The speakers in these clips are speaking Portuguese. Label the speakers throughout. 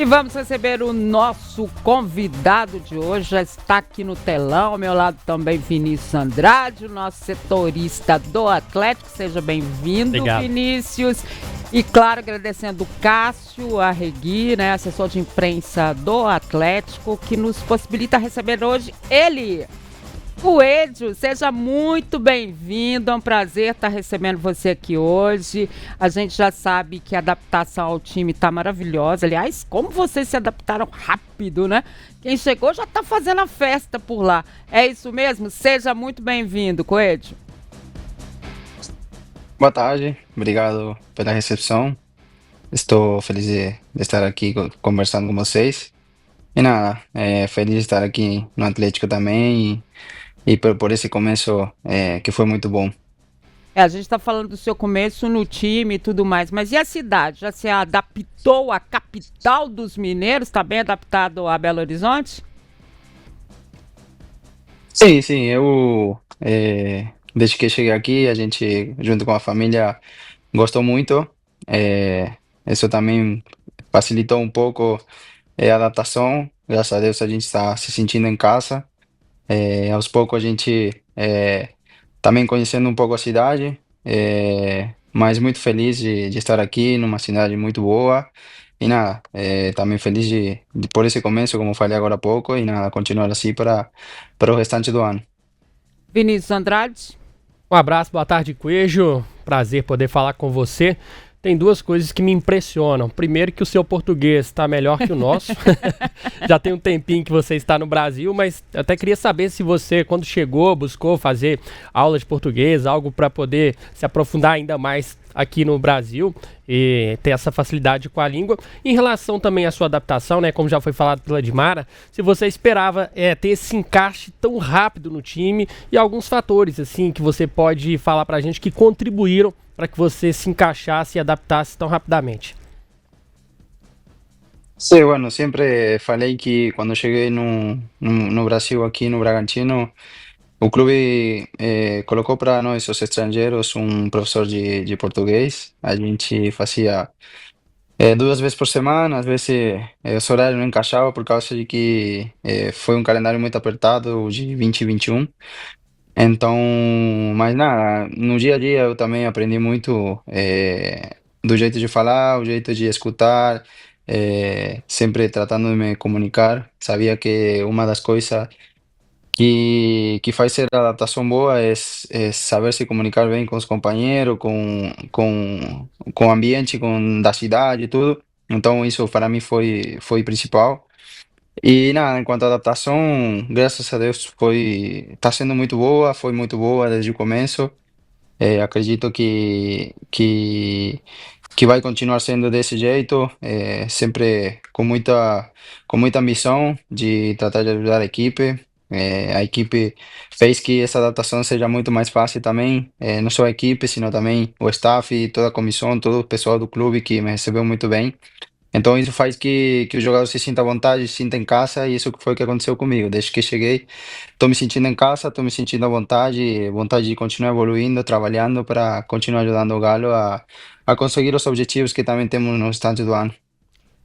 Speaker 1: E vamos receber o nosso convidado de hoje, já está aqui no telão, ao meu lado também Vinícius Andrade, o nosso setorista do Atlético. Seja bem-vindo,
Speaker 2: Obrigado.
Speaker 1: Vinícius. E claro, agradecendo o Cássio Arregui, né, assessor de imprensa do Atlético, que nos possibilita receber hoje ele, Coelho. Seja muito bem-vindo, é um prazer estar recebendo você aqui hoje. A gente já sabe que a adaptação ao time está maravilhosa. Aliás, como vocês se adaptaram rápido, né? Quem chegou já está fazendo a festa por lá. É isso mesmo? Seja muito bem-vindo, Coelho.
Speaker 3: Boa tarde, obrigado pela recepção. Estou feliz de estar aqui conversando com vocês. E nada, feliz de estar aqui no Atlético também e por esse começo que foi muito bom.
Speaker 1: A gente está falando do seu começo no time e tudo mais, mas e a cidade? Já se adaptou à capital dos mineiros? Está bem adaptado a Belo Horizonte?
Speaker 3: Sim, sim, desde que cheguei aqui, a gente, junto com a família, gostou muito. Isso também facilitou um pouco a adaptação. Graças a Deus a gente está se sentindo em casa. Aos poucos a gente também conhecendo um pouco a cidade, mas muito feliz de estar aqui numa cidade muito boa. E nada, também feliz por esse começo, como falei agora há pouco, e nada, continuar assim para o restante do ano.
Speaker 1: Vinícius Andrade.
Speaker 2: Um abraço, boa tarde, Coelho. Prazer poder falar com você. Tem duas coisas que me impressionam. Primeiro, que o seu português está melhor que o nosso. Já tem um tempinho que você está no Brasil, mas até queria saber se você, quando chegou, buscou fazer aula de português, algo para poder se aprofundar ainda mais aqui no Brasil e ter essa facilidade com a língua. Em relação também à sua adaptação, né, como já foi falado pela Dimara, se você esperava ter esse encaixe tão rápido no time e alguns fatores assim que você pode falar para a gente que contribuíram para que você se encaixasse e adaptasse tão rapidamente.
Speaker 3: Sí, bueno, siempre falei que quando cheguei no Brasil, aqui no Bragantino, o clube colocou para nós, os estrangeiros, um professor de português. A gente fazia duas vezes por semana, às vezes os horários não encaixavam por causa de que foi um calendário muito apertado de 2021. Então, mas nada, no dia a dia eu também aprendi muito do jeito de falar, o jeito de escutar, sempre tratando de me comunicar. Sabia que uma das coisas que faz ser a adaptação boa é saber se comunicar bem com os companheiros, com o ambiente, com da cidade e tudo. Então isso para mim foi principal. E nada, enquanto à adaptação, graças a Deus está sendo muito boa, foi muito boa desde o começo. Acredito que vai continuar sendo desse jeito, sempre com muita ambição de tratar de ajudar a equipe. A equipe fez que essa adaptação seja muito mais fácil também, não só a equipe, sino também o staff, toda a comissão, todo o pessoal do clube que me recebeu muito bem. Então isso faz que o jogador se sinta à vontade, se sinta em casa, e isso foi o que aconteceu comigo. Desde que cheguei, estou me sentindo em casa, estou me sentindo à vontade de continuar evoluindo, trabalhando para continuar ajudando o Galo a conseguir os objetivos que também temos no restante do ano.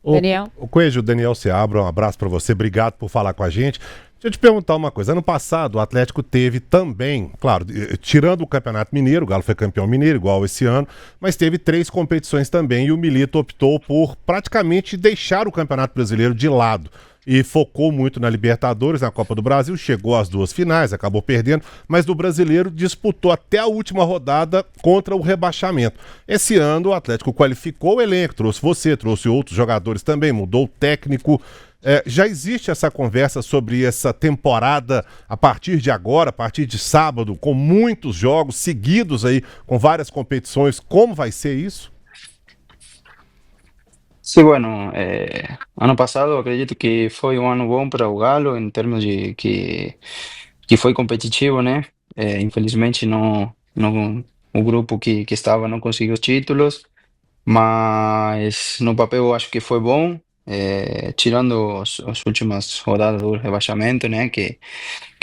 Speaker 1: Daniel.
Speaker 4: O Coelho, Daniel Seabra, um abraço para você, obrigado por falar com a gente. Deixa eu te perguntar uma coisa, ano passado o Atlético teve também, claro, tirando o Campeonato Mineiro, o Galo foi campeão mineiro, igual esse ano, mas teve 3 competições também e o Milito optou por praticamente deixar o Campeonato Brasileiro de lado e focou muito na Libertadores, na Copa do Brasil, chegou às 2 finais, acabou perdendo, mas no Brasileiro disputou até a última rodada contra o rebaixamento. Esse ano o Atlético qualificou o elenco, trouxe você, trouxe outros jogadores também, mudou o técnico. Já existe essa conversa sobre essa temporada a partir de agora, a partir de sábado, com muitos jogos seguidos aí, com várias competições, como vai ser isso?
Speaker 3: Sí, bueno, ano passado acredito que foi um ano bom para o Galo em termos de que foi competitivo, né? Infelizmente o grupo que estava não conseguiu os títulos, mas no papel eu acho que foi bom, tirando as últimas rodadas do rebaixamento, né? Que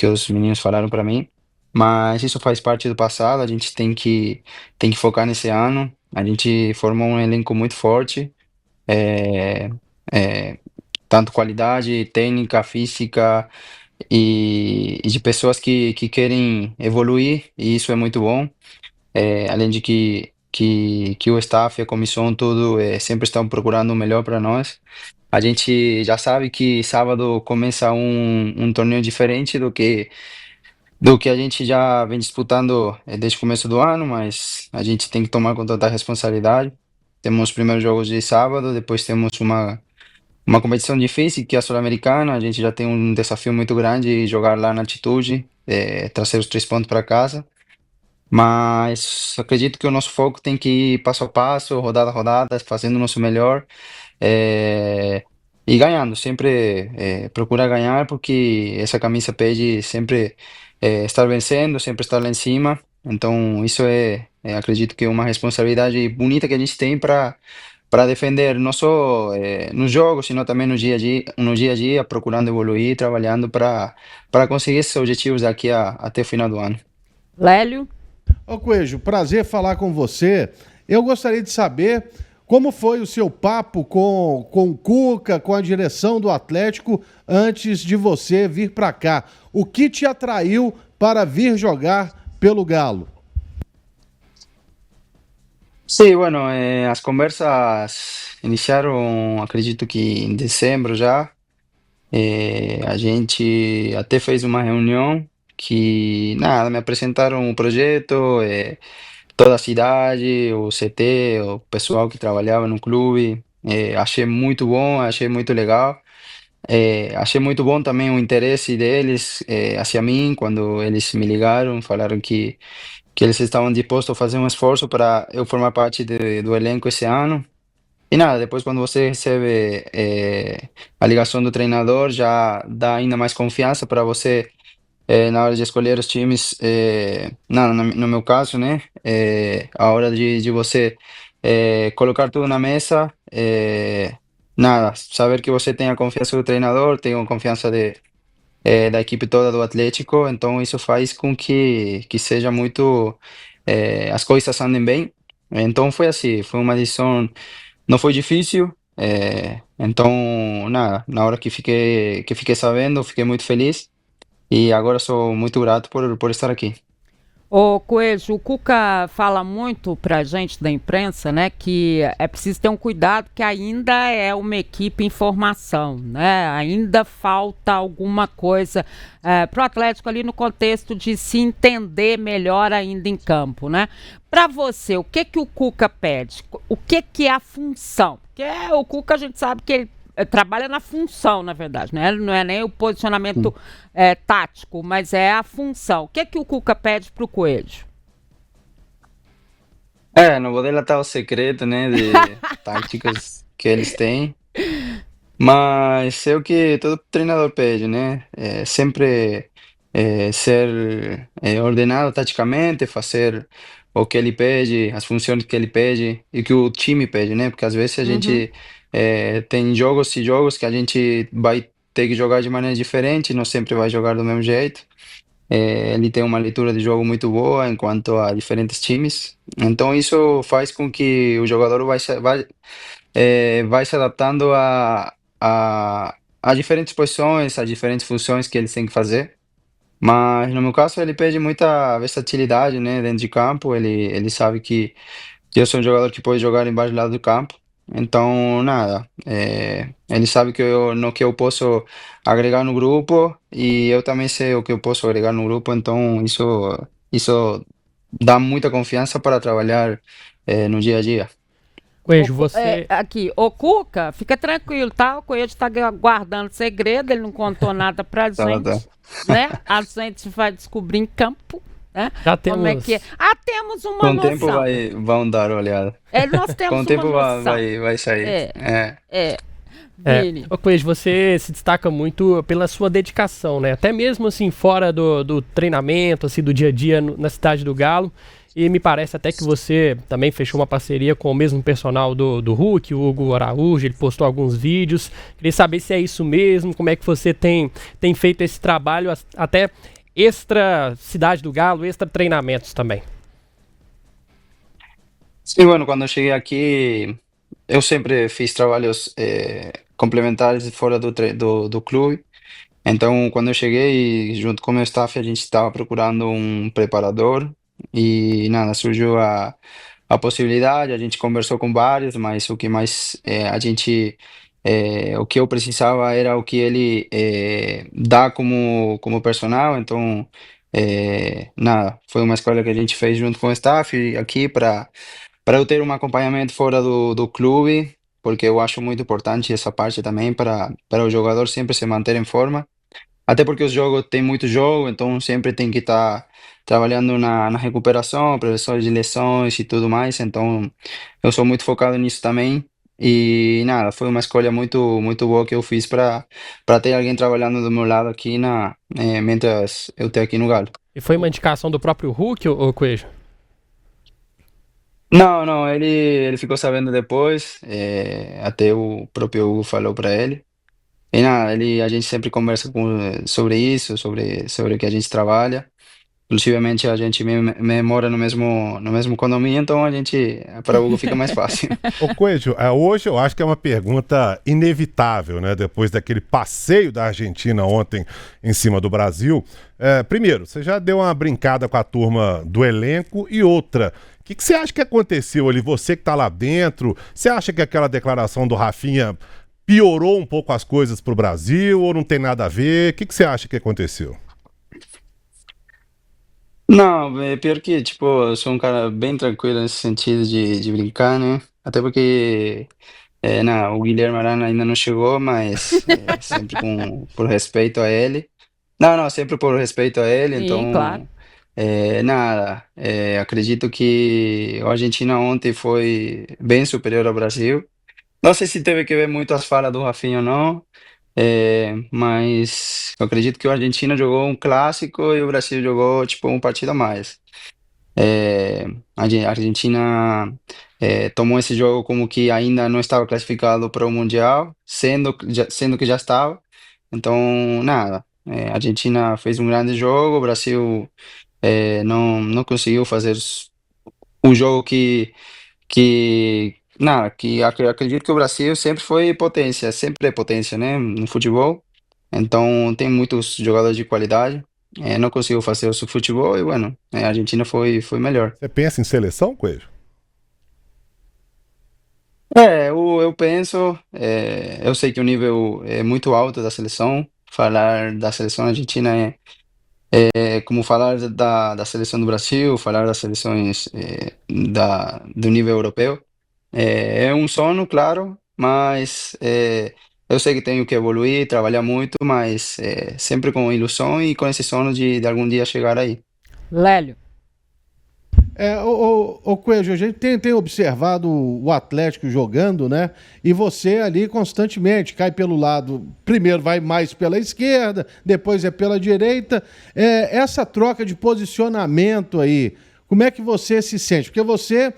Speaker 3: os meninos falaram para mim. Mas isso faz parte do passado, a gente tem que focar nesse ano. A gente formou um elenco muito forte. É, tanto qualidade técnica, física e de pessoas que querem evoluir, e isso é muito bom. Além de que o staff e a comissão tudo sempre estão procurando o melhor para nós. A gente já sabe que sábado começa um torneio diferente do que a gente já vem disputando desde o começo do ano, mas a gente tem que tomar com toda a responsabilidade. Temos os primeiros jogos de sábado, depois temos uma competição difícil que é a Sul-Americana. A gente já tem um desafio muito grande jogar lá na altitude, trazer os 3 pontos para casa. Mas acredito que o nosso foco tem que ir passo a passo, rodada a rodada, fazendo o nosso melhor, eh, e ganhando. Sempre procurar ganhar, porque essa camisa pede sempre estar vencendo, sempre estar lá em cima. Então, isso acredito que é uma responsabilidade bonita que a gente tem para defender, não só nos jogos, sino também no dia a dia, procurando evoluir, trabalhando para conseguir esses objetivos daqui até o final do ano.
Speaker 1: Lélio?
Speaker 5: Ô Coelho, prazer falar com você. Eu gostaria de saber como foi o seu papo com o Cuca, com a direção do Atlético, antes de você vir para cá. O que te atraiu para vir jogar pelo Galo?
Speaker 3: Sim, bueno, as conversas iniciaram, acredito que em dezembro já. A gente até fez uma reunião que, nada, me apresentaram o projeto, toda a cidade, o CT, o pessoal que trabalhava no clube. Achei muito bom, achei muito legal. Achei muito bom também o interesse deles hacia mim, quando eles me ligaram, falaram que eles estavam dispostos a fazer um esforço para eu formar parte do elenco esse ano. E nada, depois quando você recebe a ligação do treinador, já dá ainda mais confiança para você na hora de escolher os times. No meu caso, né? A hora de você colocar tudo na mesa. Nada, saber que você tem a confiança do treinador, tem a confiança da equipe toda do Atlético, então isso faz com que seja muito. As coisas andem bem. Então foi assim, foi uma decisão, não foi difícil. Então, nada, na hora que fiquei sabendo, fiquei muito feliz e agora sou muito grato por estar aqui.
Speaker 1: Ô Coelho, o Cuca fala muito pra gente da imprensa, né, que é preciso ter um cuidado que ainda é uma equipe em formação, né? Ainda falta alguma coisa pro Atlético ali no contexto de se entender melhor ainda em campo, né? Pra você, o que que o Cuca pede? O que que é a função? Porque o Cuca a gente sabe que ele trabalha na função, na verdade, né? Não é nem o posicionamento tático, mas é a função. O que é que o Cuca pede pro Coelho?
Speaker 3: Não vou delatar o segredo, né, de táticas que eles têm, mas é o que todo treinador pede, né? Sempre ser ordenado taticamente, fazer o que ele pede, as funções que ele pede e que o time pede, né? Porque às vezes a
Speaker 1: Uhum.
Speaker 3: gente tem jogos e jogos que a gente vai ter que jogar de maneira diferente, não sempre vai jogar do mesmo jeito. Ele tem uma leitura de jogo muito boa enquanto a diferentes times, então isso faz com que o jogador vai se adaptando a diferentes posições, a diferentes funções que eles têm que fazer. Mas no meu caso ele pede muita versatilidade, né, dentro de campo. Ele sabe que eu sou um jogador que pode jogar em vários lados do campo. Então, nada, ele sabe no que eu posso agregar no grupo e eu também sei o que eu posso agregar no grupo. Então, isso dá muita confiança para trabalhar no dia a dia.
Speaker 2: Coelho, você.
Speaker 1: Aqui, ô Cuca, fica tranquilo, tá? O Coelho está guardando segredo, ele não contou nada pra
Speaker 3: Tá, tá.
Speaker 1: gente, né? A gente vai descobrir em campo, né?
Speaker 2: Já
Speaker 1: Como é
Speaker 2: temos.
Speaker 1: que é. Temos uma
Speaker 3: Com o tempo
Speaker 1: noção.
Speaker 3: vão dar uma olhada.
Speaker 1: Nós
Speaker 3: Com
Speaker 1: temos
Speaker 3: o
Speaker 1: uma
Speaker 3: tempo
Speaker 1: noção.
Speaker 3: vai sair.
Speaker 1: É, é.
Speaker 2: É,
Speaker 1: Vini.
Speaker 2: ô Coelho, você se destaca muito pela sua dedicação, né? Até mesmo assim, fora do treinamento, assim, do dia a dia na Cidade do Galo. E me parece até que você também fechou uma parceria com o mesmo personal do Hulk, o Hugo Araújo, ele postou alguns vídeos. Queria saber se é isso mesmo, como é que você tem feito esse trabalho até extra Cidade do Galo, extra treinamentos também.
Speaker 3: Sim, bueno, quando eu cheguei aqui, eu sempre fiz trabalhos complementares fora do clube. Então, quando eu cheguei, junto com o meu staff, a gente estava procurando um preparador e nada, surgiu a possibilidade, a gente conversou com vários, mas o que mais o que eu precisava era o que ele dá como personal, então, nada, foi uma escolha que a gente fez junto com o staff aqui para eu ter um acompanhamento fora do clube, porque eu acho muito importante essa parte também para o jogador sempre se manter em forma. Até porque os jogos tem muito jogo, então sempre tem que estar trabalhando na recuperação, prevenção de lesões e tudo mais. Então eu sou muito focado nisso também. E nada, foi uma escolha muito boa que eu fiz para ter alguém trabalhando do meu lado aqui mientras eu estou aqui no Galo.
Speaker 2: E foi uma indicação do próprio Hulk, ô Coelho?
Speaker 3: Não, não, ele ficou sabendo depois, até o próprio Hugo falou para ele. E nada, a gente sempre conversa sobre isso, sobre o que a gente trabalha. Inclusivamente a gente me mora no mesmo condomínio, então para o Hugo fica mais fácil.
Speaker 4: Ô Coelho, hoje eu acho que é uma pergunta inevitável, né? Depois daquele passeio da Argentina ontem em cima do Brasil. Primeiro, você já deu uma brincada com a turma do elenco e outra. O que você acha que aconteceu ali? Você que tá lá dentro, você acha que aquela declaração do Rafinha piorou um pouco as coisas pro Brasil ou não tem nada a ver? O que você acha que aconteceu?
Speaker 3: Não, é pior que, tipo, eu sou um cara bem tranquilo nesse sentido de brincar, né? Até porque, não, o Guilherme Arana ainda não chegou, mas sempre por respeito a ele. Não, não, sempre por respeito a ele,
Speaker 1: Sim, claro.
Speaker 3: então, nada, acredito que a Argentina ontem foi bem superior ao Brasil. Não sei se teve que ver muito as falas do Rafinha ou não, mas eu acredito que a Argentina jogou um clássico e o Brasil jogou, tipo, um partido a mais. É, a Argentina tomou esse jogo como que ainda não estava classificado para o Mundial, sendo que já estava. Então, nada. A Argentina fez um grande jogo, o Brasil não conseguiu fazer um jogo que acredito que o Brasil sempre é potência, né, no futebol. Então, tem muitos jogadores de qualidade. Não conseguiu fazer o seu futebol e, bueno, a Argentina foi melhor.
Speaker 4: Você pensa em seleção, Coelho?
Speaker 3: Eu penso, eu sei que o nível é muito alto da seleção. Falar da seleção argentina é como falar da seleção do Brasil, falar das seleções do nível europeu. É um sonho, claro, mas eu sei que tenho que evoluir, trabalhar muito, mas sempre com ilusão e com esse sonho de algum dia chegar aí.
Speaker 1: Lélio.
Speaker 5: O Coelho, a gente tem observado o Atlético jogando, né? E você ali constantemente cai pelo lado, primeiro vai mais pela esquerda, depois é pela direita. Essa troca de posicionamento aí, como é que você se sente? Porque você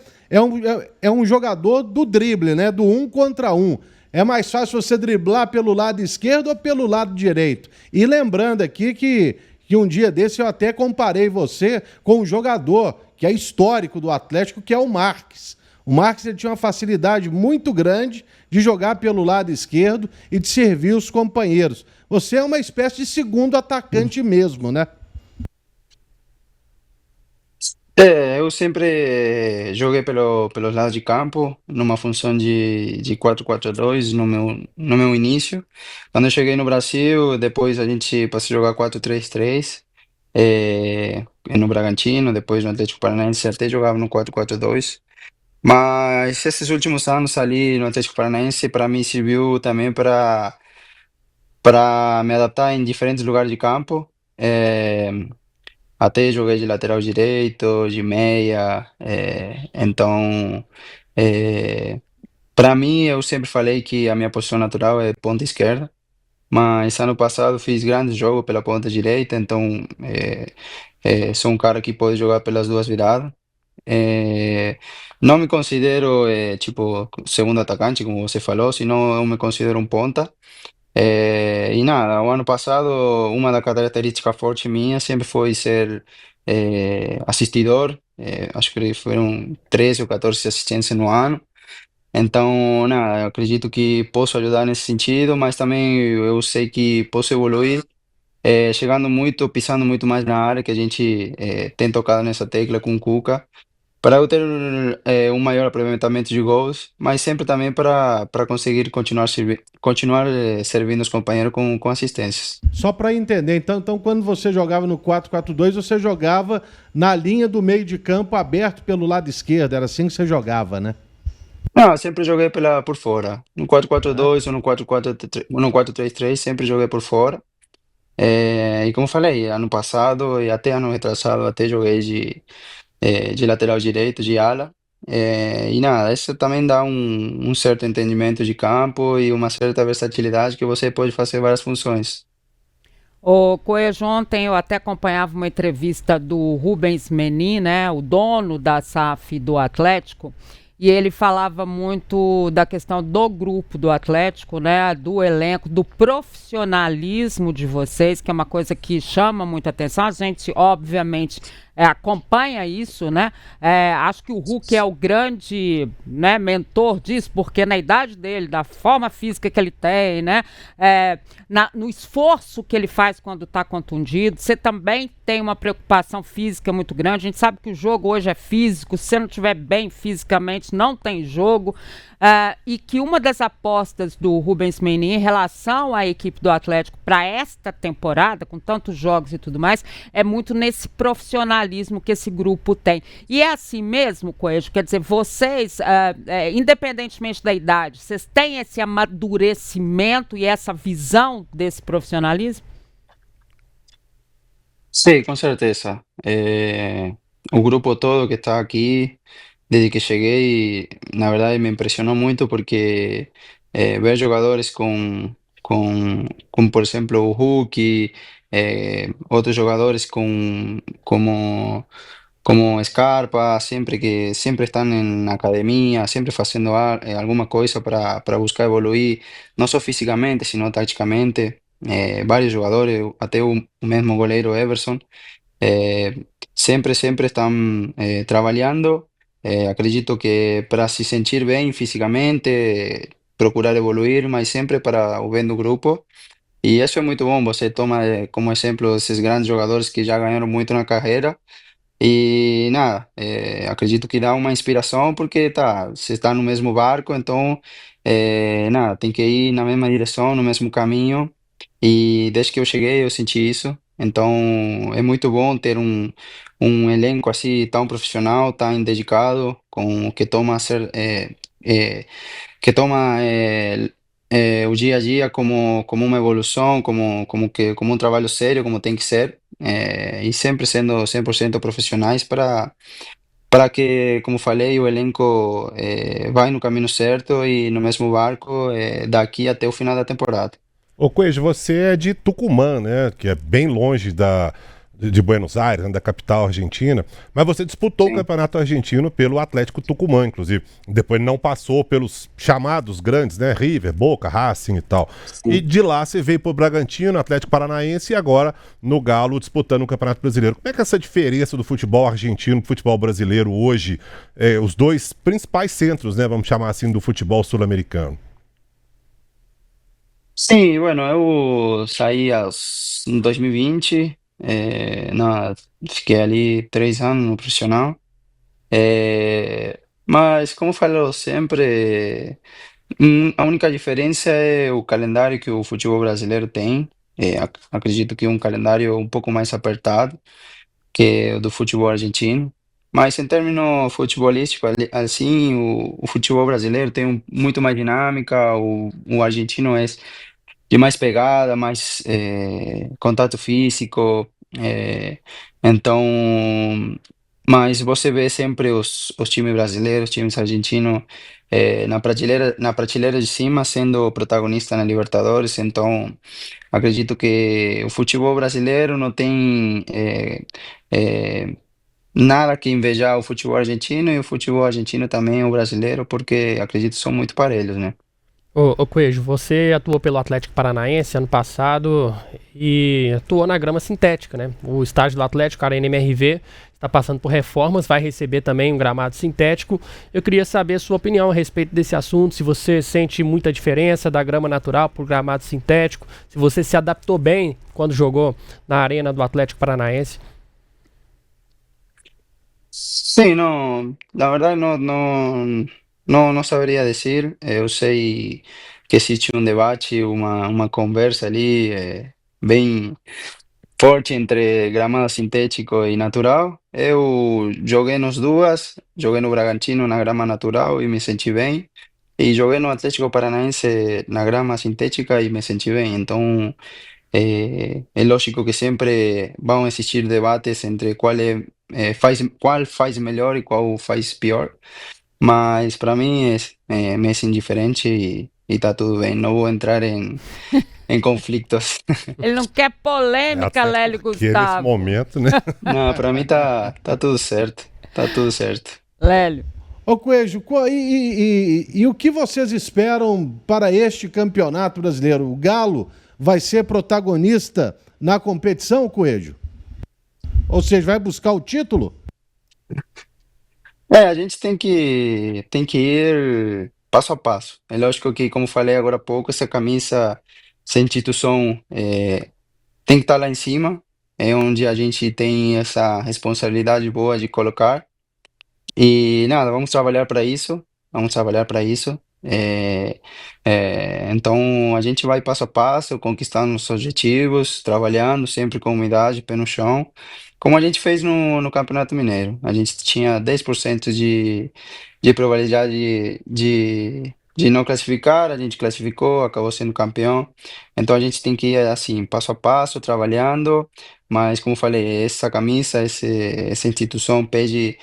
Speaker 5: é um jogador do drible, né? Do 1 contra 1. É mais fácil você driblar pelo lado esquerdo ou pelo lado direito? E lembrando aqui que um dia desse eu até comparei você com um jogador que é histórico do Atlético, que é o Marques. O Marques ele tinha uma facilidade muito grande de jogar pelo lado esquerdo e de servir os companheiros. Você é uma espécie de segundo atacante mesmo, né?
Speaker 3: Eu sempre joguei pelos lados de campo, numa função de 4-4-2 no meu início. Quando eu cheguei no Brasil, depois a gente passou a jogar 4-3-3, no Bragantino, depois no Atlético Paranaense até jogava no 4-4-2. Mas esses últimos anos ali no Atlético Paranaense, para mim, serviu também para me adaptar em diferentes lugares de campo. Eh, Até joguei de lateral direito, de meia, então, para mim, eu sempre falei que a minha posição natural é ponta esquerda, mas ano passado fiz grandes jogos pela ponta direita, então sou um cara que pode jogar pelas duas viradas. Não me considero, tipo, segundo atacante, como você falou, senão eu me considero um ponta. E nada, o ano passado, uma das características fortes minha sempre foi ser assistidor. Acho que foram 13 ou 14 assistências no ano. Então, nada, eu acredito que posso ajudar nesse sentido, mas também eu sei que posso evoluir, chegando muito, pisando muito mais na área, que a gente tem tocado nessa tecla com o Cuca, para eu ter um maior aproveitamento de gols, mas sempre também para conseguir continuar servindo os companheiros com assistências.
Speaker 5: Só para entender, então quando você jogava no 4-4-2, você jogava na linha do meio de campo aberto pelo lado esquerdo, era assim que você jogava, né?
Speaker 3: Não, eu sempre joguei por fora. No
Speaker 5: Ah,
Speaker 3: 4-4-2 ou no 4-4-3, no 4-3-3, sempre joguei por fora. E como falei, ano passado e até ano retrasado, até joguei de lateral direito, de ala. E nada, isso também dá um certo entendimento de campo e uma certa versatilidade que você pode fazer várias funções.
Speaker 1: O Coelho, ontem eu até acompanhava uma entrevista do Rubens Menin, né, o dono da SAF do Atlético, e ele falava muito da questão do grupo do Atlético, né, do elenco, do profissionalismo de vocês, que é uma coisa que chama muita atenção. A gente, obviamente, acompanha isso, né? Acho que o Hulk é o grande, né, mentor disso, porque na idade dele, da forma física que ele tem, né, no esforço que ele faz quando está contundido, você também tem uma preocupação física muito grande. A gente sabe que o jogo hoje é físico, se você não estiver bem fisicamente, não tem jogo. E que uma das apostas do Rubens Menin em relação à equipe do Atlético para esta temporada, com tantos jogos e tudo mais, é muito nesse profissionalismo que esse grupo tem. E é assim mesmo, Coelho, quer dizer, vocês, independentemente da idade, vocês têm esse amadurecimento e essa visão desse profissionalismo?
Speaker 3: Sí, con certeza. O grupo todo que está aquí, desde que llegué, y la verdad me impresionó mucho porque ver jugadores con, por ejemplo, Ujuki, otros jugadores como Scarpa, siempre están en academia, siempre haciendo alguna cosa para buscar evoluir, no solo físicamente, sino tácticamente. Varios jugadores, até o mesmo goleiro Everson, sempre estão trabalhando. Acredito que para se sentir bem fisicamente, procurar evoluir, mas sempre para o bem do grupo. E isso é muito bom. Você toma como exemplo esses grandes jogadores que já ganharam muito na carreira e nada, acredito que dá uma inspiração porque tá, você está no mesmo barco, então nada, tem que ir na mesma direção, no mesmo caminho. E desde que eu cheguei eu senti isso. Então é muito bom ter um elenco assim tão profissional, tão dedicado, com que toma eh, o dia a dia como uma evolução, como um trabalho sério, como tem que ser, e sempre sendo 100% profissionais para que, como falei, o elenco vai no caminho certo e no mesmo barco daqui até o final da temporada.
Speaker 4: Ô Coelho, você é de Tucumã, né? Que é bem longe de Buenos Aires, né, da capital argentina. Mas você disputou o
Speaker 3: Sim,
Speaker 4: campeonato argentino pelo Atlético Tucumã, inclusive. Depois não passou pelos chamados grandes, né? River, Boca, Racing e tal. E
Speaker 3: sim.
Speaker 4: de lá você veio pro Bragantino, Atlético Paranaense e agora no Galo disputando o Campeonato Brasileiro. Como é que é essa diferença do futebol argentino pro futebol brasileiro hoje? Os dois principais centros, né? Vamos chamar assim, do futebol sul-americano.
Speaker 3: Sim, bueno, eu saí em 2020, fiquei ali 3 anos no profissional, mas como falou sempre, a única diferença é o calendário que o futebol brasileiro tem. Acredito que é um calendário um pouco mais apertado que o do futebol argentino. Mas em termos futebolísticos, assim, o futebol brasileiro tem muito mais dinâmica, o argentino é de mais pegada, mais contato físico. eh, então, mas você vê sempre os times brasileiros, times argentinos, na prateleira de cima sendo protagonista na Libertadores. Então, acredito que o futebol brasileiro não tem nada que invejar o futebol argentino e o futebol argentino também o brasileiro, porque acredito que são muito parelhos, né?
Speaker 2: Ô Coelho, você atuou pelo Atlético Paranaense ano passado e atuou na grama sintética, né? O estádio do Atlético, Arena MRV, está passando por reformas, vai receber também um gramado sintético. Eu queria saber a sua opinião a respeito desse assunto, se você sente muita diferença da grama natural para o gramado sintético, se você se adaptou bem quando jogou na Arena do Atlético Paranaense.
Speaker 3: Sí, no, la verdad no sabría decir. Eu sei que existe um debate, uma conversa ali bem forte entre gramado sintético e natural. Eu joguei nos duas, joguei no Bragantino na grama natural e me senti bem. E joguei no Atlético Paranaense na grama sintética e me senti bem. Então, é lógico que sempre vão existir debates entre qual faz melhor e qual faz pior, mas para mim me é indiferente e tá tudo bem, não vou entrar em conflitos.
Speaker 1: Ele não quer polêmica,
Speaker 4: Até
Speaker 1: Lélio
Speaker 4: porque nesse
Speaker 1: Gustavo.
Speaker 4: momento, né?
Speaker 3: Não, para mim tá tudo certo, tá tudo certo.
Speaker 1: Lélio.
Speaker 5: Ô Coelho, e o que vocês esperam para este campeonato brasileiro? O Galo vai ser protagonista na competição, Coelho? Ou seja, vai buscar o título?
Speaker 3: A gente tem que ir passo a passo. É lógico que, como falei agora há pouco, essa camisa sem instituição tem que estar lá em cima, é onde a gente tem essa responsabilidade boa de colocar. E nada, vamos trabalhar para isso, vamos trabalhar para isso. Então a gente vai passo a passo, conquistando os objetivos, trabalhando sempre com humildade, pé no chão, como a gente fez no Campeonato Mineiro. A gente tinha 10% de probabilidade de não classificar, a gente classificou, acabou sendo campeão. Então a gente tem que ir assim, passo a passo, trabalhando, mas como falei, essa camisa, essa instituição pede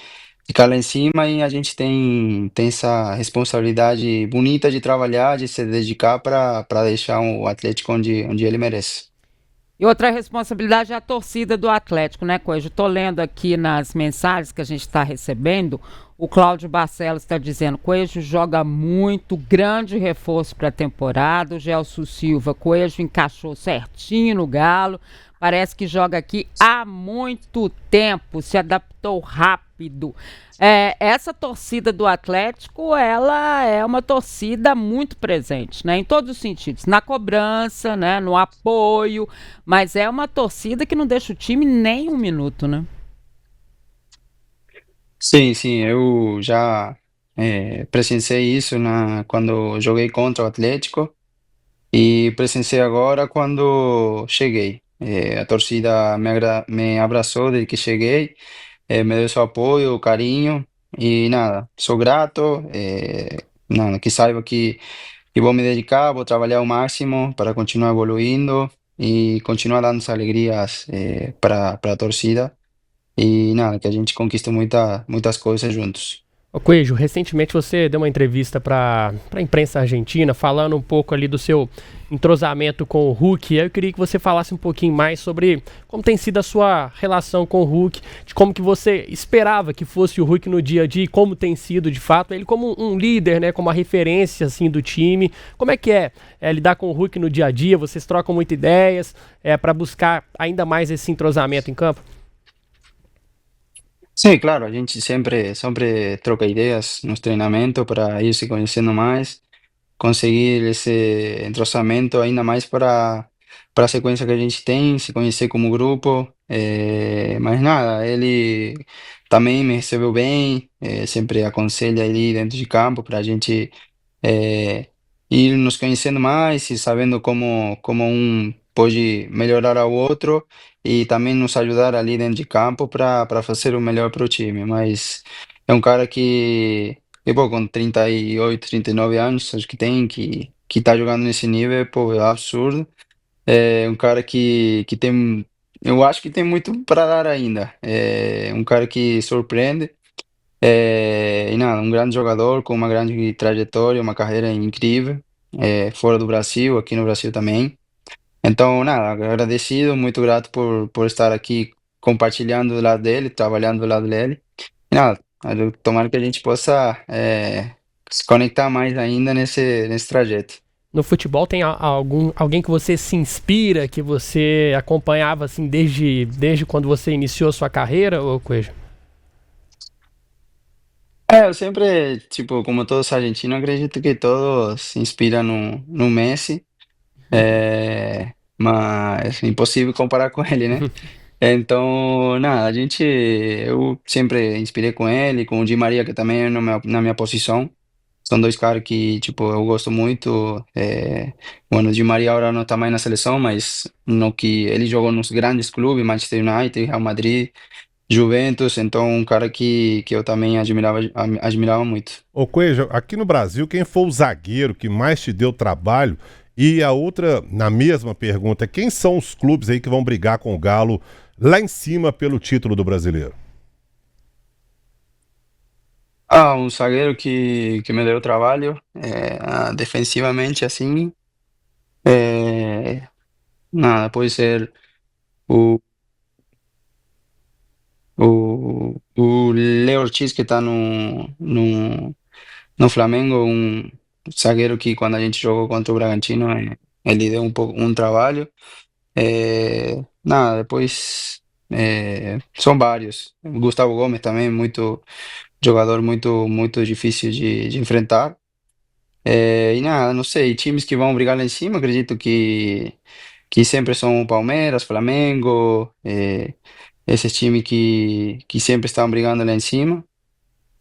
Speaker 3: ficar lá em cima e a gente tem essa responsabilidade bonita de trabalhar, de se dedicar para deixar o Atlético onde ele merece.
Speaker 1: E outra responsabilidade é a torcida do Atlético, né, Coelho? Estou lendo aqui nas mensagens que a gente está recebendo. O Cláudio Barcelos está dizendo: Coelho joga muito, grande reforço para a temporada. O Gelson Silva, Coelho encaixou certinho no Galo. Parece que joga aqui há muito tempo, se adaptou rápido. Essa torcida do Atlético, ela é uma torcida muito presente, né? Em todos os sentidos, na cobrança, né? No apoio, mas é uma torcida que não deixa o time nem um minuto, né?
Speaker 3: Sim, sim, eu já presenciei isso quando joguei contra o Atlético e presenciei agora quando cheguei. A torcida me abraçou desde que cheguei, me deu seu apoio, carinho e nada, sou grato. Nada, que saiba que vou me dedicar, vou trabalhar ao máximo para continuar evoluindo e continuar dando essas alegrias para a torcida. E nada, que a gente conquiste muitas coisas juntos.
Speaker 2: Ô Coelho, recentemente você deu uma entrevista para a imprensa argentina, falando um pouco ali do seu entrosamento com o Hulk. Eu queria que você falasse um pouquinho mais sobre como tem sido a sua relação com o Hulk, de como que você esperava que fosse o Hulk no dia a dia, e como tem sido de fato, ele como um líder, né, como uma referência assim do time. Como é que é lidar com o Hulk no dia a dia? Vocês trocam muitas ideias para buscar ainda mais esse entrosamento em campo?
Speaker 3: Sim, claro, a gente sempre troca ideias nos treinamentos para ir se conhecendo mais, conseguir esse entrosamento ainda mais para a sequência que a gente tem, se conhecer como grupo. Mas nada, ele também me recebeu bem, sempre aconselha ali dentro de campo para a gente é, ir nos conhecendo mais e sabendo como um pode melhorar ao outro e também nos ajudar ali dentro de campo para fazer o melhor para o time. Mas é um cara que pô, com 38, 39 anos, acho que tem, que tá jogando nesse nível, pô, é absurdo. É um cara que tem, eu acho que tem muito para dar ainda. É um cara que surpreende. E nada, um grande jogador com uma grande trajetória, uma carreira incrível, fora do Brasil, aqui no Brasil também. Então, nada, agradecido, muito grato por estar aqui compartilhando do lado dele, trabalhando do lado dele. E nada, tomara que a gente possa se conectar mais ainda nesse trajeto.
Speaker 2: No futebol tem alguém que você se inspira, que você acompanhava assim desde quando você iniciou a sua carreira, ô Coelho?
Speaker 3: Eu sempre, tipo, como todos argentinos, acredito que todos se inspiram no Messi, mas é impossível comparar com ele, né? Então, nada, eu sempre inspirei com ele, com o Di Maria, que também é na minha posição. São dois caras que, tipo, eu gosto muito. Bueno, o Di Maria agora não está mais na seleção, mas no que ele jogou nos grandes clubes, Manchester United, Real Madrid, Juventus, então um cara que eu também admirava muito.
Speaker 4: Ô Coelho, aqui no Brasil, quem foi o zagueiro que mais te deu trabalho? E a outra, na mesma pergunta, quem são os clubes aí que vão brigar com o Galo lá em cima pelo título do brasileiro?
Speaker 3: Um zagueiro que me deu trabalho, defensivamente, assim, é, nada, pode ser o, o Leo Ortiz, que está no Flamengo, um zagueiro que quando a gente jogou contra o Bragantino, ele deu um trabalho. Nada, depois são vários. O Gustavo Gomes também, jogador muito difícil de enfrentar. E nada, não sei, times que vão brigar lá em cima, acredito que sempre são o Palmeiras, Flamengo, esses times que sempre estão brigando lá em cima.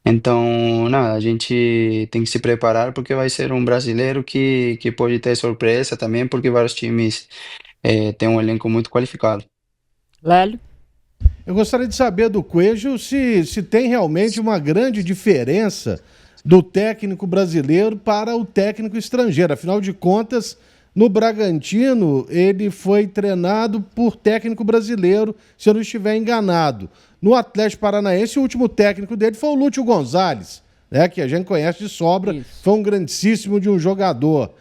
Speaker 3: Então, nada, a gente tem que se preparar porque vai ser um brasileiro que pode ter surpresa também, porque vários times têm um elenco muito qualificado.
Speaker 1: Lélio?
Speaker 5: Eu gostaria de saber do Coelho se tem realmente uma grande diferença do técnico brasileiro para o técnico estrangeiro. Afinal de contas, no Bragantino, ele foi treinado por técnico brasileiro, se eu não estiver enganado. No Atlético Paranaense, o último técnico dele foi o Lúcio Gonzalez, né, que a gente conhece de sobra,
Speaker 1: Isso.
Speaker 5: foi um grandíssimo de um jogador.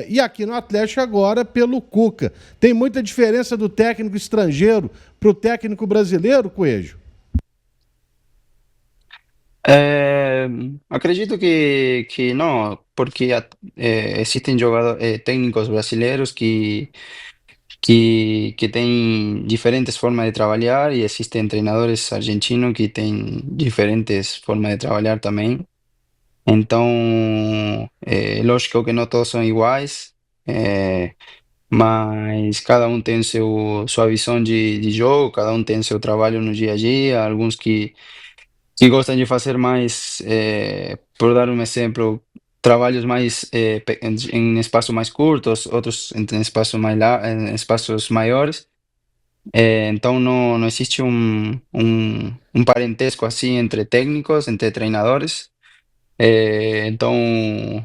Speaker 5: E aqui no Atlético agora pelo Cuca. Tem muita diferença do técnico estrangeiro para o técnico brasileiro, Coelho?
Speaker 3: Eh, Acredito que não, porque existem técnicos brasileiros que têm diferentes formas de trabalhar e existem treinadores argentinos que têm diferentes formas de trabalhar também. Então, lógico que não todos são iguais, mas cada um tem sua visão de jogo, cada um tem seu trabalho no dia a dia, alguns que gostam de fazer mais, por dar um exemplo, trabalhos mais em espaços mais curtos, outros em em espaços maiores. Então não existe um parentesco assim entre técnicos, entre treinadores. Então,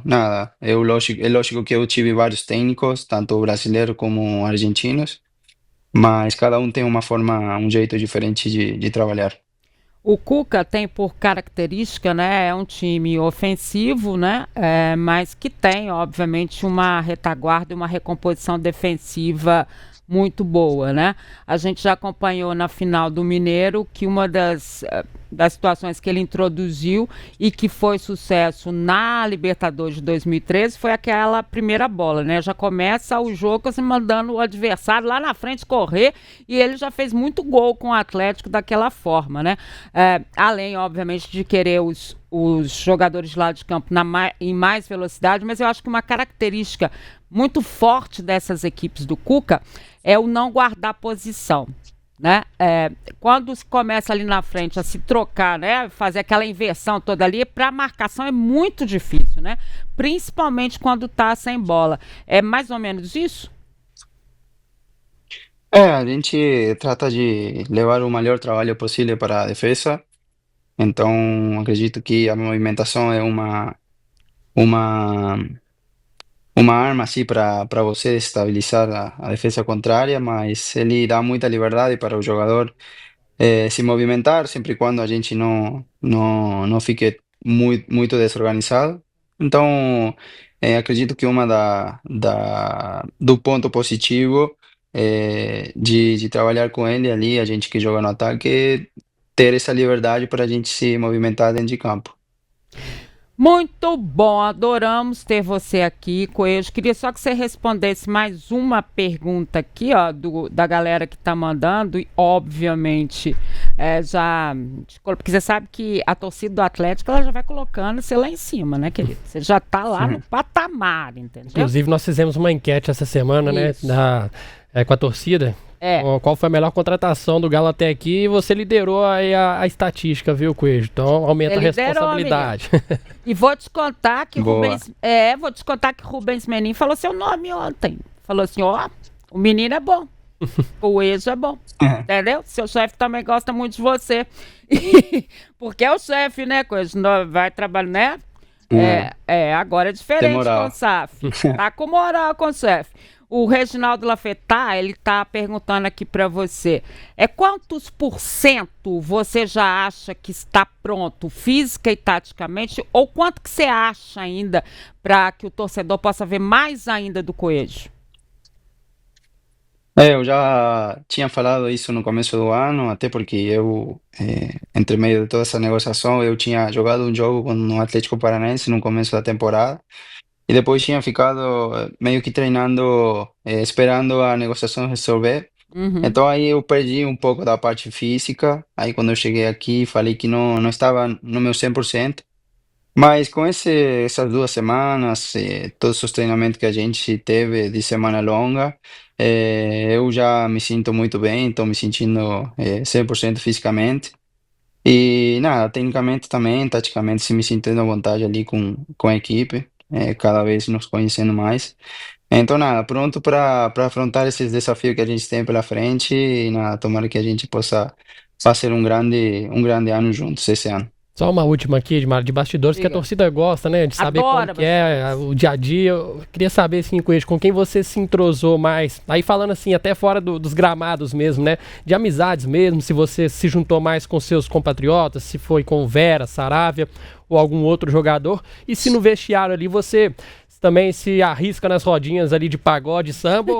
Speaker 3: nada, é lógico que eu tive vários técnicos, tanto brasileiros como argentinos, mas cada um tem uma forma, um jeito diferente de trabalhar.
Speaker 1: O Cuca tem por característica, né, é um time ofensivo, né, mas que tem, obviamente, uma retaguarda e uma recomposição defensiva muito boa, né? A gente já acompanhou na final do Mineiro que uma das situações que ele introduziu e que foi sucesso na Libertadores de 2013 foi aquela primeira bola, né? Já começa o jogo assim, mandando o adversário lá na frente correr e ele já fez muito gol com o Atlético daquela forma, né? Além, obviamente, de querer os jogadores lá de campo em mais velocidade, mas eu acho que uma característica muito forte dessas equipes do Cuca é o não guardar posição. Né? Quando se começa ali na frente a se trocar, né? Fazer aquela inversão toda ali, para marcação é muito difícil, né? Principalmente quando está sem bola. É mais ou menos isso?
Speaker 3: A gente trata de levar o melhor trabalho possível para a defesa, então acredito que a movimentação é uma, uma arma assim para você estabilizar a defesa contrária, mas ele dá muita liberdade para o jogador se movimentar, sempre e quando a gente não fique muito desorganizado. Então, acredito que do ponto positivo de trabalhar com ele ali, a gente que joga no ataque, é ter essa liberdade para a gente se movimentar dentro de campo.
Speaker 1: Muito bom, adoramos ter você aqui, Coelho. Queria só que você respondesse mais uma pergunta aqui, ó, da galera que tá mandando, e obviamente, porque você sabe que a torcida do Atlético, ela já vai colocando você lá em cima, né, querido? Você já tá lá no patamar, entendeu?
Speaker 2: Inclusive, nós fizemos uma enquete essa semana,
Speaker 1: Isso.
Speaker 2: né, com a torcida. Qual foi a melhor contratação do Galo até aqui? E você liderou aí a estatística, viu, Coelho? Então aumenta a responsabilidade.
Speaker 1: E vou te contar que
Speaker 3: Boa.
Speaker 1: Rubens Menin falou seu nome ontem. Falou assim, ó, o menino é bom. O Coelho é bom. Entendeu? Seu chefe também gosta muito de você. Porque é o chefe, né, Coelho? Vai trabalhar, né? Agora é diferente com o SAF. Tá com moral com o chefe. O Reginaldo Lafetá, ele tá perguntando aqui para você, quantos % você já acha que está pronto, física e taticamente, ou quanto que você acha ainda para que o torcedor possa ver mais ainda do Coelho?
Speaker 3: Eu já tinha falado isso no começo do ano, até porque eu, entre meio de toda essa negociação, eu tinha jogado um jogo no Atlético Paranaense no começo da temporada. E depois tinha ficado meio que treinando, esperando a negociação resolver. Então aí eu perdi um pouco da parte física. Aí quando eu cheguei aqui, falei que não estava no meu 100%. Mas com essas 2 semanas, todos os treinamentos que a gente teve de semana longa, eu já me sinto muito bem, estou me sentindo 100% fisicamente. E nada, tecnicamente também, taticamente, se me sentindo à vontade ali com a equipe, cada vez nos conhecendo mais. Então, nada, pronto para afrontar esses desafios que a gente tem pela frente e nada, tomara que a gente possa fazer um grande ano juntos esse ano.
Speaker 2: Só uma última aqui, Edmar, de bastidores, que a torcida gosta, né? De saber
Speaker 1: Adora
Speaker 2: como que é o dia a dia. Eu queria saber, assim, com quem você se entrosou mais. Aí falando assim, até fora dos gramados mesmo, né? De amizades mesmo, se você se juntou mais com seus compatriotas, se foi com o Vera, Saravia ou algum outro jogador. E se no vestiário ali você também se arrisca nas rodinhas ali de pagode, samba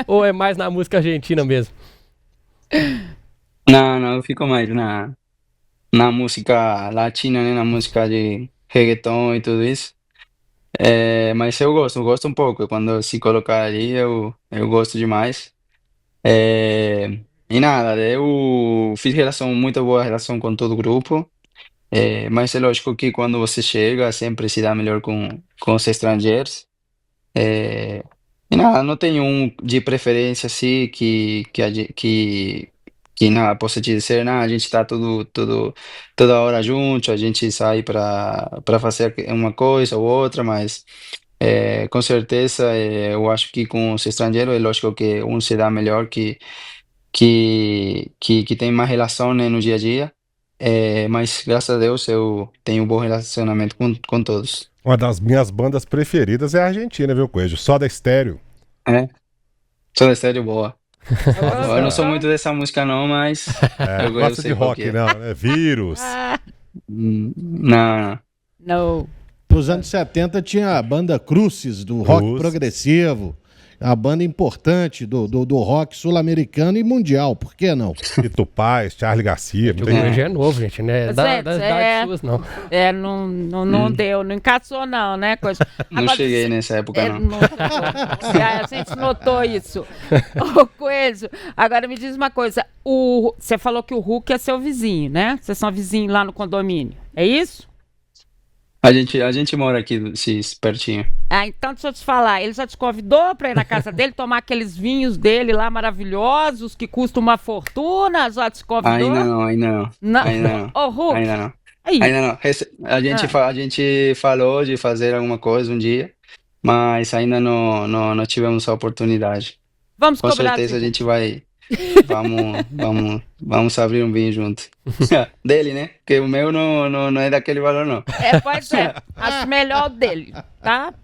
Speaker 2: ou é mais na música argentina mesmo?
Speaker 3: Não, eu fico mais na música latina, né? Na música de reggaeton e tudo isso. Mas eu gosto um pouco. Quando se colocar ali, eu gosto demais. E nada, eu fiz muito boa relação com todo o grupo. Mas é lógico que quando você chega, sempre se dá melhor com os estrangeiros. É, e nada, não tenho um de preferência assim que nada, possa te dizer, não, a gente tá toda hora junto, a gente sai para fazer uma coisa ou outra, mas com certeza eu acho que com os estrangeiros é lógico que um se dá melhor, que tem mais relação, né, no dia a dia. Mas graças a Deus eu tenho um bom relacionamento com todos.
Speaker 4: Uma das minhas bandas preferidas é a Argentina, viu, Coelho? Soda Stereo.
Speaker 3: Sou da série boa. Eu não sou muito dessa música não, mas eu
Speaker 4: Gosta
Speaker 3: sei
Speaker 4: de
Speaker 3: qual
Speaker 4: rock,
Speaker 3: que é.
Speaker 4: não, né? Vírus.
Speaker 3: Não.
Speaker 1: Não.
Speaker 5: Nos anos 70 tinha a banda Crucis, do rock
Speaker 4: Crucis.
Speaker 5: progressivo. A banda importante do rock sul-americano e mundial, por que não?
Speaker 4: Tito Paz, Charlie Garcia.
Speaker 2: O Coelho é novo, gente, né? Das idades suas, não.
Speaker 1: Não deu, não encaixou não, né? Coisa.
Speaker 3: Não cheguei nessa época, não.
Speaker 1: A gente notou isso. Ô, Coelho, agora me diz uma coisa. Você falou que o Hulk é seu vizinho, né? Vocês são vizinhos lá no condomínio, é isso?
Speaker 3: A gente mora aqui pertinho.
Speaker 1: Então deixa eu te falar, ele já te convidou para ir na casa dele tomar aqueles vinhos dele lá maravilhosos que custam uma fortuna? Já te convidou?
Speaker 3: Ainda não.
Speaker 1: Ô, Hulk.
Speaker 3: Ainda não.
Speaker 1: Aí.
Speaker 3: Ainda não. A gente falou de fazer alguma coisa um dia, mas ainda não tivemos a oportunidade.
Speaker 1: Vamos
Speaker 3: Com
Speaker 1: cobrar
Speaker 3: certeza a
Speaker 1: assim.
Speaker 3: gente vai. Vamos abrir um vinho junto. Dele, né? Porque o meu não é daquele valor, não.
Speaker 1: Pois é. Acho melhor o dele, tá?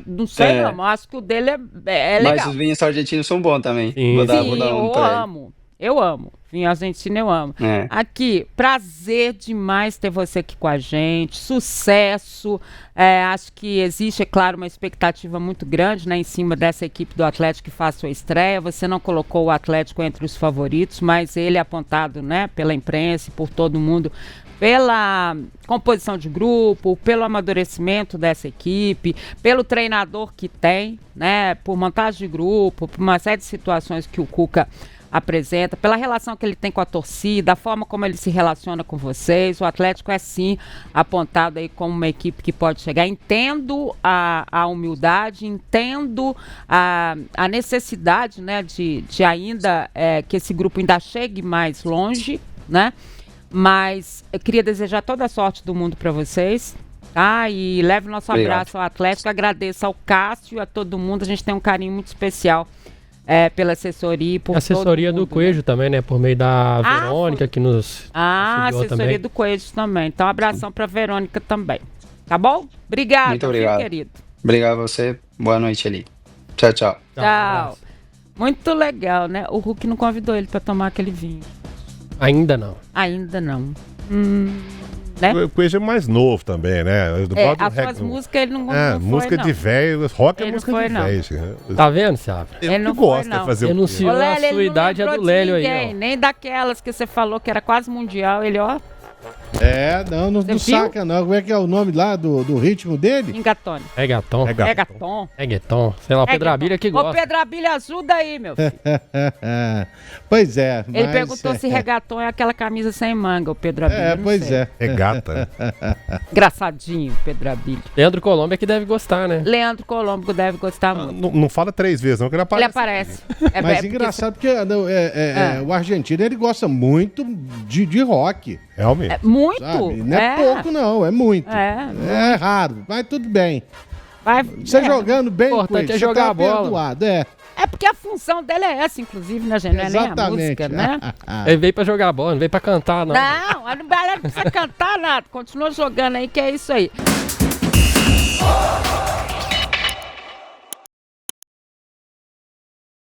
Speaker 1: Não sei não, mas acho que o dele é legal.
Speaker 3: Mas os vinhos argentinos são bons também.
Speaker 2: Sim.
Speaker 3: Vou dar
Speaker 1: Sim,
Speaker 3: um
Speaker 1: eu
Speaker 3: pra ele.
Speaker 1: amo. Eu amo. Vinho argentino eu amo. Aqui, prazer demais ter você aqui com a gente. Sucesso. Acho que existe, é claro, uma expectativa muito grande, né, em cima dessa equipe do Atlético que faz sua estreia. Você não colocou o Atlético entre os favoritos, mas ele é apontado, né, pela imprensa e por todo mundo pela composição de grupo, pelo amadurecimento dessa equipe, pelo treinador que tem, né, por montagem de grupo, por uma série de situações que o Cuca apresenta, pela relação que ele tem com a torcida, a forma como ele se relaciona com vocês. O Atlético é sim apontado aí como uma equipe que pode chegar. Entendo a humildade, entendo a necessidade, né, de ainda que esse grupo ainda chegue mais longe, né? Mas eu queria desejar toda a sorte do mundo para vocês, tá? E leve o nosso abraço ao Atlético, agradeço ao Cássio, a todo mundo. A gente tem um carinho muito especial pela assessoria e por
Speaker 2: A assessoria
Speaker 1: todo mundo,
Speaker 2: do Coelho também, né? Por meio da
Speaker 1: Ah,
Speaker 2: Verônica, que nos
Speaker 1: a
Speaker 2: auxiliou
Speaker 1: assessoria
Speaker 2: também.
Speaker 1: do Coelho também. Então, um abração para Verônica também. Tá bom? Obrigado,
Speaker 3: Muito
Speaker 1: viu,
Speaker 3: obrigado.
Speaker 1: querido.
Speaker 3: Obrigado a você. Boa noite ali. Tchau, tchau.
Speaker 2: Tchau,
Speaker 1: Tchau. Muito legal, né? O Hulk não convidou ele para tomar aquele vinho.
Speaker 2: Ainda não.
Speaker 1: Ainda não. Né?
Speaker 4: O Coelho é mais novo também, né?
Speaker 1: As suas músicas ele não foi,
Speaker 4: música
Speaker 1: não.
Speaker 4: de velho, rock é
Speaker 1: Ele não
Speaker 4: música
Speaker 1: foi,
Speaker 4: de
Speaker 1: não.
Speaker 4: velho.
Speaker 2: Tá vendo, Sabe?
Speaker 4: Eu
Speaker 1: Ele não
Speaker 4: que
Speaker 1: foi,
Speaker 4: gosto
Speaker 1: não.
Speaker 4: de fazer o quê?
Speaker 2: Denunciou.
Speaker 1: Ô, Lélio,
Speaker 2: A sua
Speaker 1: ele não
Speaker 2: idade é
Speaker 1: lembrou
Speaker 2: do
Speaker 1: de
Speaker 2: Lélio aí,
Speaker 1: ninguém,
Speaker 2: ó.
Speaker 1: nem daquelas que você falou que era quase mundial. Ele, ó,
Speaker 5: Não
Speaker 1: viu?
Speaker 5: saca não. Como é que é o nome lá do ritmo dele?
Speaker 1: engatone.
Speaker 2: Reggaeton.
Speaker 1: Megaton.
Speaker 2: Reggaeton. Sei lá, o Pedro Abília que
Speaker 1: Ô,
Speaker 2: gosta.
Speaker 1: Pedro Abília, ajuda aí, meu filho.
Speaker 5: Pois é.
Speaker 1: Ele
Speaker 5: mas,
Speaker 1: perguntou se regaton é aquela camisa sem manga, o Pedro Abília. não
Speaker 5: pois
Speaker 1: sei.
Speaker 5: é.
Speaker 4: Regata.
Speaker 1: Engraçadinho, Pedro Abília.
Speaker 2: Leandro Colômbia que deve gostar, né?
Speaker 1: Leandro Colombo deve gostar muito.
Speaker 4: Não fala 3 vezes, não, que ele
Speaker 1: Ele
Speaker 4: aparece.
Speaker 1: aparece.
Speaker 5: Mas
Speaker 1: porque
Speaker 5: engraçado porque o argentino ele gosta muito de rock,
Speaker 4: Realmente.
Speaker 1: muito.
Speaker 5: sabe? Não é pouco não, é muito. É raro, mas tudo bem. Você jogando bem,
Speaker 2: Importante
Speaker 5: Coelho,
Speaker 2: é
Speaker 5: você
Speaker 2: jogar
Speaker 5: tá
Speaker 2: a bola.
Speaker 5: perdoado,
Speaker 1: É porque a função dele é essa, inclusive, né, gente? Não é nem a
Speaker 5: Exatamente.
Speaker 1: música, né?
Speaker 2: Ele veio pra jogar bola, não veio pra cantar, não.
Speaker 1: Não precisa cantar nada. Continua jogando aí, que é isso aí.